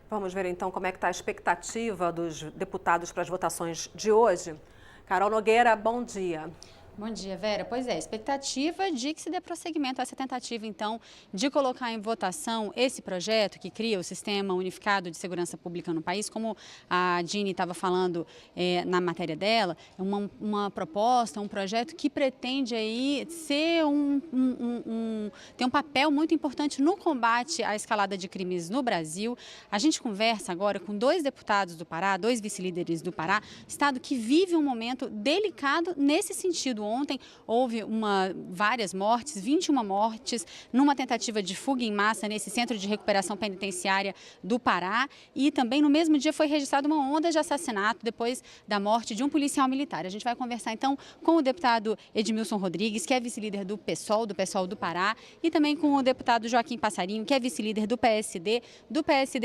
Vamos ver então como é que está a expectativa dos deputados para as votações de hoje. Carol Nogueira, bom dia. Bom dia, Vera. Pois é, expectativa de que se dê prosseguimento a essa tentativa, então, de colocar em votação esse projeto que cria o Sistema Unificado de Segurança Pública no país, como a Dini estava falando na matéria dela, é uma proposta, um projeto que pretende aí ser ter um papel muito importante no combate à escalada de crimes no Brasil. A gente conversa agora com dois deputados do Pará, dois vice-líderes do Pará, estado que vive um momento delicado nesse sentido. Ontem houve várias mortes, 21 mortes, numa tentativa de fuga em massa nesse centro de recuperação penitenciária do Pará. E também no mesmo dia foi registrada uma onda de assassinato depois da morte de um policial militar. A gente vai conversar então com o deputado Edmilson Rodrigues, que é vice-líder do PSOL do Pará, e também com o deputado Joaquim Passarinho, que é vice-líder do PSD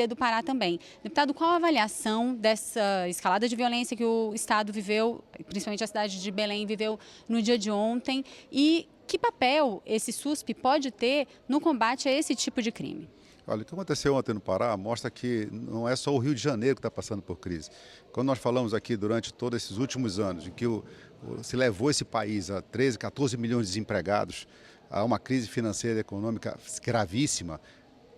do Pará também. Deputado, qual a avaliação dessa escalada de violência que o estado viveu, principalmente a cidade de Belém viveu no dia de ontem, e que papel esse SUSP pode ter no combate a esse tipo de crime? Olha, o que aconteceu ontem no Pará mostra que não é só o Rio de Janeiro que está passando por crise. Quando nós falamos aqui durante todos esses últimos anos, de que se levou esse país a 13, 14 milhões de desempregados, a uma crise financeira e econômica gravíssima,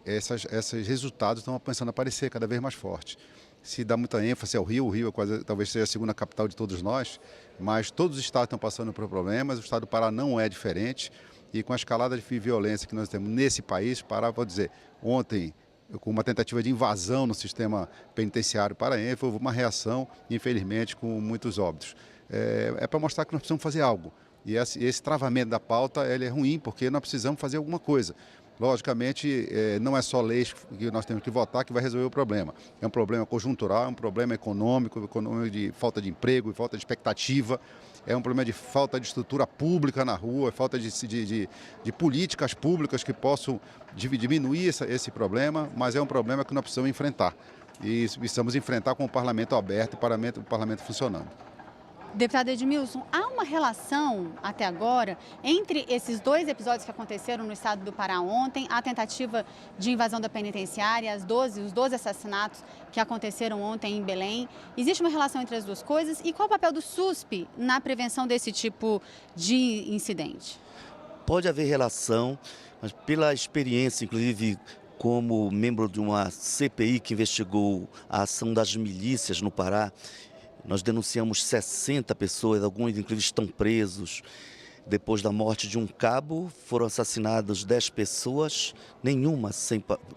esses resultados estão começando a aparecer cada vez mais fortes. Se dá muita ênfase ao Rio, o Rio talvez seja a segunda capital de todos nós, mas todos os estados estão passando por problemas, o estado do Pará não é diferente, e com a escalada de violência que nós temos nesse país, Pará, vou dizer, ontem, com uma tentativa de invasão no sistema penitenciário paraense, houve uma reação, infelizmente, com muitos óbitos. É para mostrar que nós precisamos fazer algo, e esse travamento da pauta ele é ruim, porque nós precisamos fazer alguma coisa. Logicamente, não é só leis que nós temos que votar que vai resolver o problema. É um problema conjuntural, é um problema econômico de falta de emprego, falta de expectativa, é um problema de falta de estrutura pública na rua, falta de políticas públicas que possam diminuir esse problema, mas é um problema que nós precisamos enfrentar. E precisamos enfrentar com o parlamento aberto, o parlamento funcionando. Deputado Edmilson, há uma relação, até agora, entre esses dois episódios que aconteceram no estado do Pará ontem, a tentativa de invasão da penitenciária, os 12 assassinatos que aconteceram ontem em Belém. Existe uma relação entre as duas coisas? E qual o papel do SUSP na prevenção desse tipo de incidente? Pode haver relação, mas pela experiência, inclusive, como membro de uma CPI que investigou a ação das milícias no Pará, nós denunciamos 60 pessoas, alguns inclusive estão presos. Depois da morte de um cabo, foram assassinadas 10 pessoas, nenhuma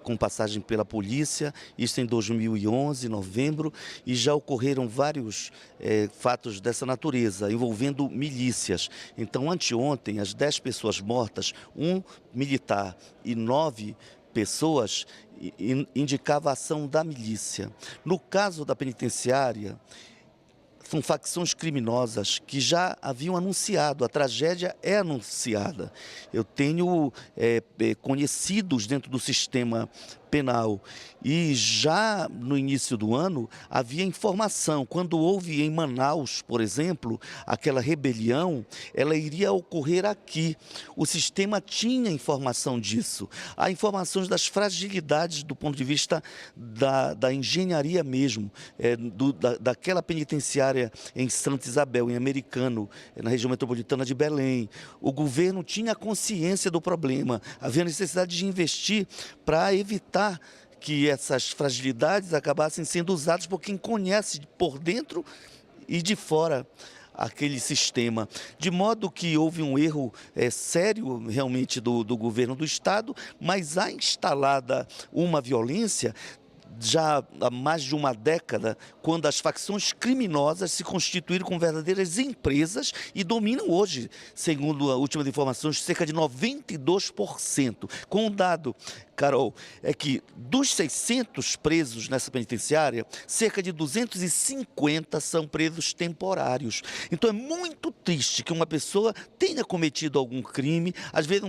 com passagem pela polícia, isso em 2011, novembro, e já ocorreram vários fatos dessa natureza, envolvendo milícias. Então, anteontem, as 10 pessoas mortas, um militar e 9 pessoas, indicava a ação da milícia. No caso da penitenciária, são facções criminosas que já haviam anunciado, a tragédia é anunciada. Eu tenho conhecidos dentro do sistema penal e já no início do ano havia informação, quando houve em Manaus, por exemplo, aquela rebelião, ela iria ocorrer aqui. O sistema tinha informação disso, há informações das fragilidades do ponto de vista da engenharia mesmo, daquela penitenciária em Santa Isabel, em Americano, na região metropolitana de Belém. O governo tinha consciência do problema, havia necessidade de investir para evitar que essas fragilidades acabassem sendo usadas por quem conhece por dentro e de fora aquele sistema. De modo que houve um erro sério realmente do governo do Estado, mas há instalada uma violência já há mais de uma década, quando as facções criminosas se constituíram com verdadeiras empresas e dominam hoje, segundo as últimas informações, cerca de 92%. Com um dado, Carol, é que dos 600 presos nessa penitenciária, cerca de 250 são presos temporários. Então é muito triste que uma pessoa tenha cometido algum crime, às vezes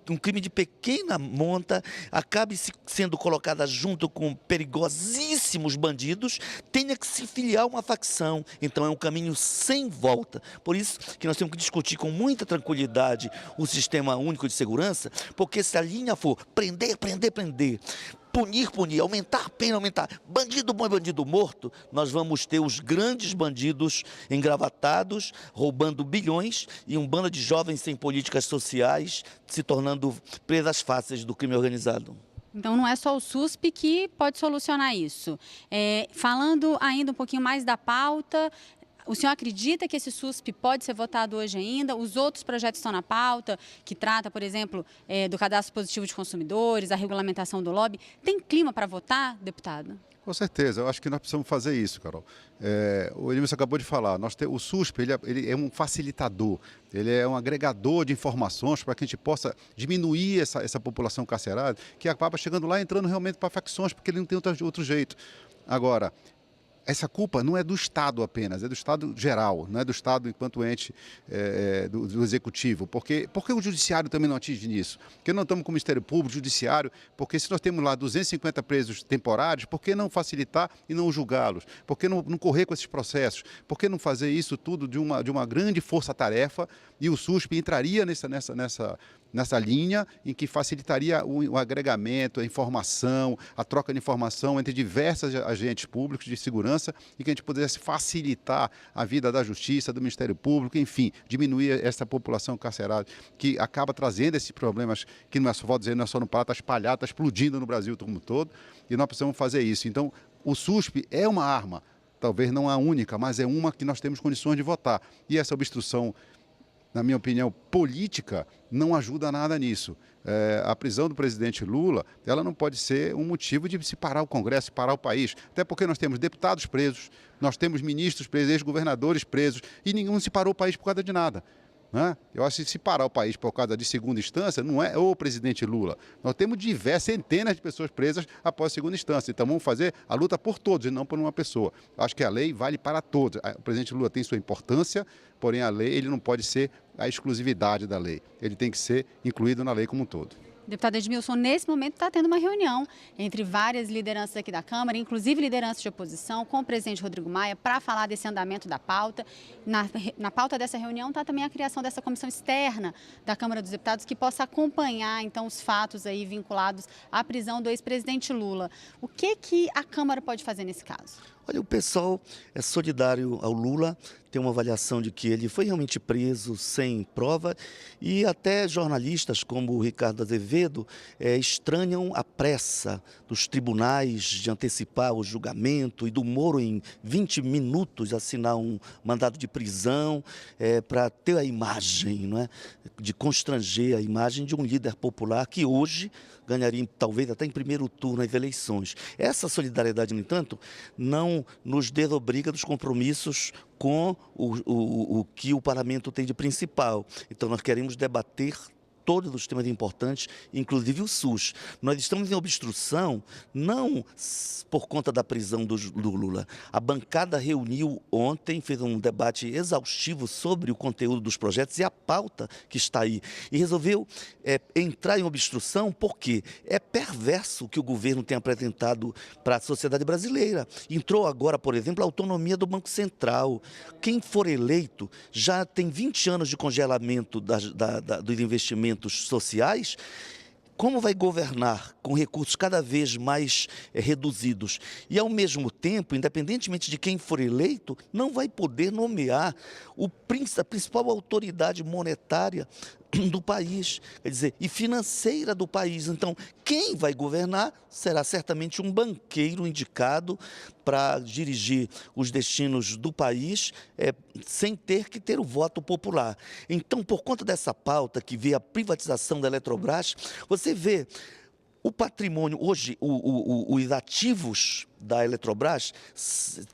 um crime de pequena monta, acabe sendo colocada junto com perigosíssimos bandidos, tenha que se filiar a uma facção. Então é um caminho sem volta. Por isso que nós temos que discutir com muita tranquilidade o Sistema Único de Segurança, porque se a linha for prender, prender, prender, punir, aumentar a pena, aumentar. Bandido bom e bandido morto, nós vamos ter os grandes bandidos engravatados, roubando bilhões, e um bando de jovens sem políticas sociais se tornando presas fáceis do crime organizado. Então, não é só o SUSP que pode solucionar isso. Falando ainda um pouquinho mais da pauta, o senhor acredita que esse SUSP pode ser votado hoje ainda? Os outros projetos estão na pauta, que trata, por exemplo, do cadastro positivo de consumidores, a regulamentação do lobby. Tem clima para votar, deputado? Com certeza, eu acho que nós precisamos fazer isso, Carol. O Edmilson acabou de falar, o SUSP ele é um facilitador, ele é um agregador de informações para que a gente possa diminuir essa população carcerária, que acaba chegando lá entrando realmente para facções, porque ele não tem outro jeito. Agora, essa culpa não é do Estado apenas, é do Estado geral, não é do Estado enquanto ente do Executivo. Por que o Judiciário também não atinge nisso? Porque não estamos com o Ministério Público, Judiciário, porque se nós temos lá 250 presos temporários, por que não facilitar e não julgá-los? Por que não correr com esses processos? Por que não fazer isso tudo de uma grande força-tarefa e o SUSP entraria nessa linha em que facilitaria o agregamento, a informação, a troca de informação entre diversos agentes públicos de segurança e que a gente pudesse facilitar a vida da Justiça, do Ministério Público, enfim, diminuir essa população carcerária que acaba trazendo esses problemas que não é só, vou dizer, não é só no Pará, está espalhado, está explodindo no Brasil como todo, e nós precisamos fazer isso. Então, o SUSP é uma arma, talvez não a única, mas é uma que nós temos condições de votar. E essa obstrução, na minha opinião, política, não ajuda nada nisso. A prisão do presidente Lula, ela não pode ser um motivo de se parar o Congresso, parar o país. Até porque nós temos deputados presos, nós temos ministros presos, ex-governadores presos, e nenhum se parou o país por causa de nada. Eu acho que se parar o país por causa de segunda instância, não é o presidente Lula. Nós temos centenas de pessoas presas após a segunda instância. Então vamos fazer a luta por todos e não por uma pessoa. Acho que a lei vale para todos. O presidente Lula tem sua importância, porém a lei ele não pode ser a exclusividade da lei. Ele tem que ser incluído na lei como um todo. Deputado Edmilson, nesse momento está tendo uma reunião entre várias lideranças aqui da Câmara, inclusive lideranças de oposição, com o presidente Rodrigo Maia, para falar desse andamento da pauta. Na pauta dessa reunião está também a criação dessa comissão externa da Câmara dos Deputados que possa acompanhar, então, os fatos aí vinculados à prisão do ex-presidente Lula. O que a Câmara pode fazer nesse caso? Olha, o pessoal é solidário ao Lula, tem uma avaliação de que ele foi realmente preso sem prova e até jornalistas como o Ricardo Azevedo estranham a pressa dos tribunais de antecipar o julgamento e do Moro em 20 minutos assinar um mandado de prisão para ter a imagem, não é? De constranger a imagem de um líder popular que hoje ganharia talvez até em primeiro turno as eleições. Essa solidariedade, no entanto, não nos desobriga dos compromissos com o que o parlamento tem de principal. Então, nós queremos debater todos os temas importantes, inclusive o SUS. Nós estamos em obstrução não por conta da prisão do Lula. A bancada reuniu ontem, fez um debate exaustivo sobre o conteúdo dos projetos e a pauta que está aí. E resolveu entrar em obstrução porque é perverso o que o governo tem apresentado para a sociedade brasileira. Entrou agora, por exemplo, a autonomia do Banco Central. Quem for eleito já tem 20 anos de congelamento dos investimentos sociais. Como vai governar com recursos cada vez mais reduzidos? E, ao mesmo tempo, independentemente de quem for eleito, não vai poder nomear a principal autoridade monetária do país, quer dizer, e financeira do país. Então, quem vai governar será certamente um banqueiro indicado para dirigir os destinos do país sem ter que ter o voto popular. Então, por conta dessa pauta que vê a privatização da Eletrobras, você vê o patrimônio, hoje, os ativos da Eletrobras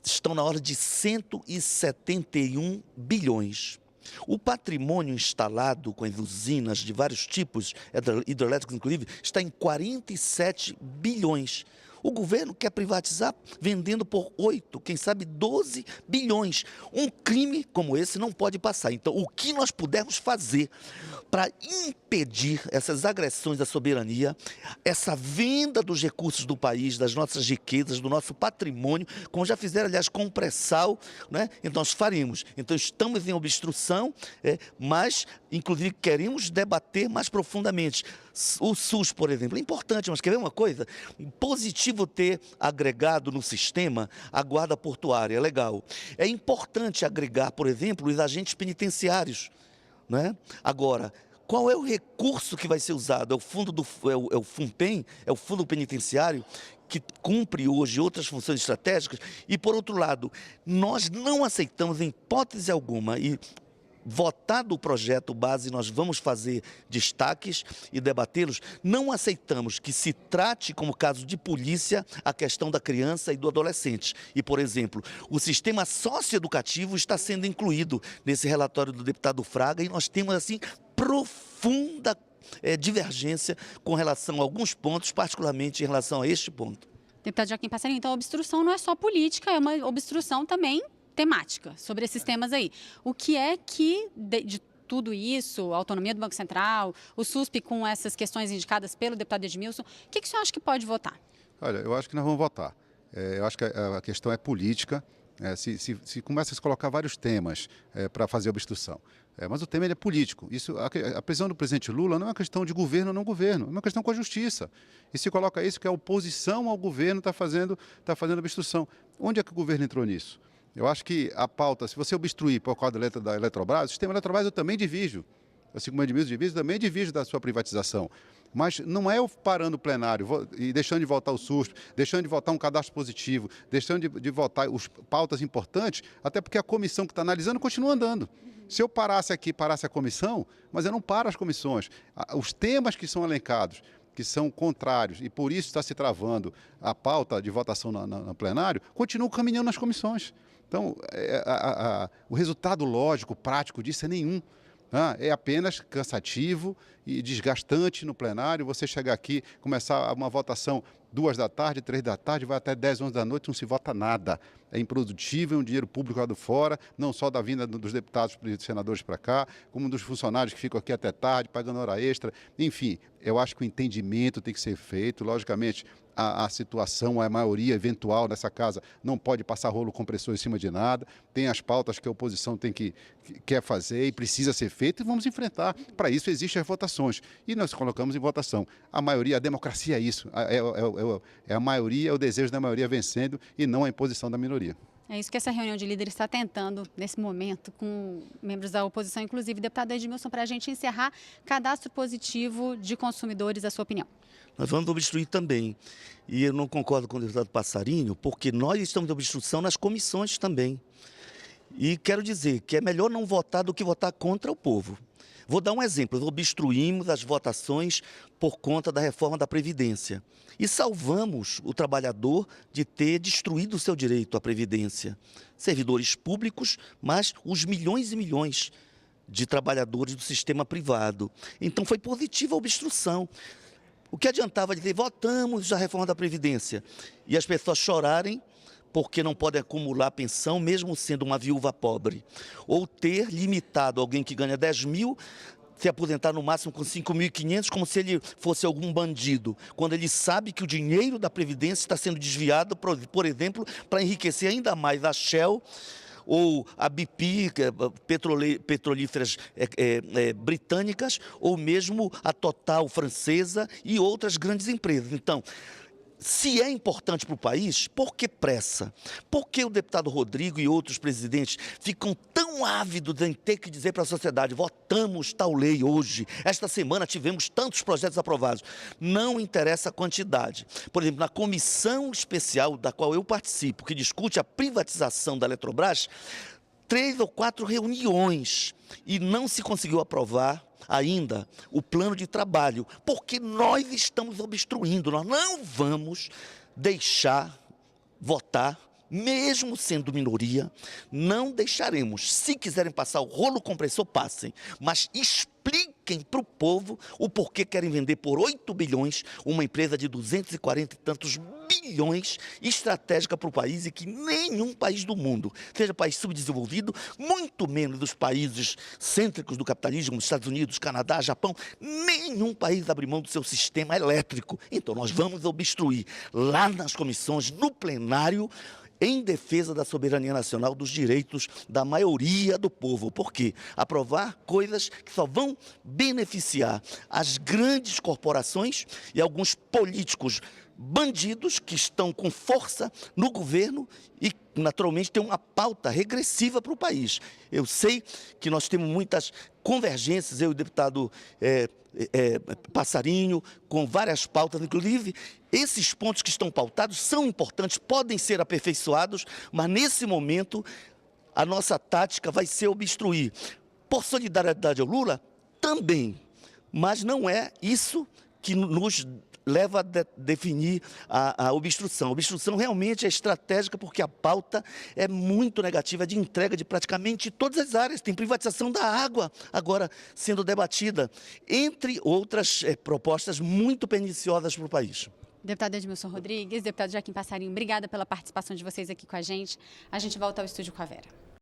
estão na ordem de 171 bilhões. O patrimônio instalado com as usinas de vários tipos, hidrelétricos inclusive, está em 47 bilhões. O governo quer privatizar vendendo por 8, quem sabe 12 bilhões. Um crime como esse não pode passar. Então, o que nós pudermos fazer para impedir essas agressões à soberania, essa venda dos recursos do país, das nossas riquezas, do nosso patrimônio, como já fizeram, aliás, com o pré-sal, né? Então, nós faremos. Então, estamos em obstrução, mas, inclusive, queremos debater mais profundamente. O SUS, por exemplo, é importante, mas quer ver uma coisa? Positivo ter agregado no sistema a guarda portuária, é legal. É importante agregar, por exemplo, os agentes penitenciários, né? Agora, qual é o recurso que vai ser usado? É o fundo é o FUNPEN, é o fundo penitenciário, que cumpre hoje outras funções estratégicas. E, por outro lado, nós não aceitamos, em hipótese alguma, e votado o projeto base, nós vamos fazer destaques e debatê-los, não aceitamos que se trate como caso de polícia a questão da criança e do adolescente. E, por exemplo, o sistema socioeducativo está sendo incluído nesse relatório do deputado Fraga e nós temos, assim, profunda divergência com relação a alguns pontos, particularmente em relação a este ponto. Deputado Joaquim Passarinho, então a obstrução não é só política, é uma obstrução também temática sobre esses temas aí. O que é que, de tudo isso, a autonomia do Banco Central, o SUSP com essas questões indicadas pelo deputado Edmilson, o que o senhor acha que pode votar? Olha, eu acho que nós vamos votar. Eu acho que a questão é política. Se começa a se colocar vários temas para fazer obstrução. Mas o tema ele é político. A prisão do presidente Lula não é uma questão de governo ou não governo, é uma questão com a justiça. E se coloca isso que a oposição ao governo está fazendo obstrução. Onde é que o governo entrou nisso? Eu acho que a pauta, se você obstruir por causa da Eletrobras, o sistema Eletrobras eu também divido. Assim como o Edmilson divide, também divido da sua privatização. Mas não é eu parando o plenário e deixando de votar o SUSP, deixando de votar um cadastro positivo, deixando de votar as pautas importantes, até porque a comissão que está analisando continua andando. Se eu parasse aqui, parasse a comissão, mas eu não paro as comissões. Os temas que são elencados, que são contrários, e por isso está se travando a pauta de votação no plenário, continuam caminhando nas comissões. Então, o resultado lógico, prático disso é nenhum. É apenas cansativo e desgastante no plenário. Você chegar aqui, começar uma votação 2 da tarde, 3 da tarde, vai até 10, 11 da noite, não se vota nada. É improdutivo, é um dinheiro público lá do fora, não só da vinda dos deputados e senadores para cá, como dos funcionários que ficam aqui até tarde, pagando hora extra. Enfim, eu acho que o entendimento tem que ser feito. Logicamente, a situação, a maioria eventual dessa casa não pode passar rolo compressor em cima de nada. Tem as pautas que a oposição quer fazer e precisa ser feito e vamos enfrentar. Para isso existem as votações e nós colocamos em votação. A maioria, a democracia é isso. É a maioria, é o desejo da maioria vencendo e não a imposição da minoria. É isso que essa reunião de líderes está tentando nesse momento com membros da oposição, inclusive deputado Edmilson, para a gente encerrar cadastro positivo de consumidores, a sua opinião. Nós vamos obstruir também. E eu não concordo com o deputado Passarinho, porque nós estamos de obstrução nas comissões também. E quero dizer que é melhor não votar do que votar contra o povo. Vou dar um exemplo. Obstruímos as votações por conta da reforma da Previdência. E salvamos o trabalhador de ter destruído o seu direito à Previdência. Servidores públicos, mas os milhões e milhões de trabalhadores do sistema privado. Então foi positiva a obstrução. O que adiantava dizer, votamos a reforma da Previdência, e as pessoas chorarem porque não podem acumular pensão, mesmo sendo uma viúva pobre, ou ter limitado alguém que ganha 10 mil, se aposentar no máximo com 5.500, como se ele fosse algum bandido, quando ele sabe que o dinheiro da Previdência está sendo desviado, por exemplo, para enriquecer ainda mais a Shell, ou a BP, petrolíferas britânicas, ou mesmo a Total francesa e outras grandes empresas. Então, se é importante para o país, por que pressa? Por que o deputado Rodrigo e outros presidentes ficam tão ávidos em ter que dizer para a sociedade, votamos tal lei hoje, esta semana tivemos tantos projetos aprovados? Não interessa a quantidade. Por exemplo, na comissão especial da qual eu participo, que discute a privatização da Eletrobras, 3 ou 4 reuniões e não se conseguiu aprovar ainda o plano de trabalho, porque nós estamos obstruindo, nós não vamos deixar votar, mesmo sendo minoria, não deixaremos. Se quiserem passar o rolo compressor, passem, mas expliquem expliquem para o povo o porquê querem vender por 8 bilhões uma empresa de 240 e tantos bilhões estratégica para o país e que nenhum país do mundo, seja país subdesenvolvido, muito menos dos países cêntricos do capitalismo, Estados Unidos, Canadá, Japão, nenhum país abre mão do seu sistema elétrico. Então nós vamos obstruir lá nas comissões, no plenário, em defesa da soberania nacional, dos direitos da maioria do povo. Por quê? Aprovar coisas que só vão beneficiar as grandes corporações e alguns políticos bandidos que estão com força no governo e, naturalmente, tem uma pauta regressiva para o país. Eu sei que nós temos muitas convergências, eu e o deputado Passarinho, com várias pautas, inclusive esses pontos que estão pautados são importantes, podem ser aperfeiçoados, mas nesse momento a nossa tática vai ser obstruir. Por solidariedade ao Lula, também, mas não é isso que nos leva a definir a obstrução. A obstrução realmente é estratégica porque a pauta é muito negativa, de entrega de praticamente todas as áreas. Tem privatização da água agora sendo debatida, entre outras propostas muito perniciosas para o país. Deputado Edmilson Rodrigues, deputado Joaquim Passarinho, obrigada pela participação de vocês aqui com a gente. A gente volta ao estúdio com a Vera.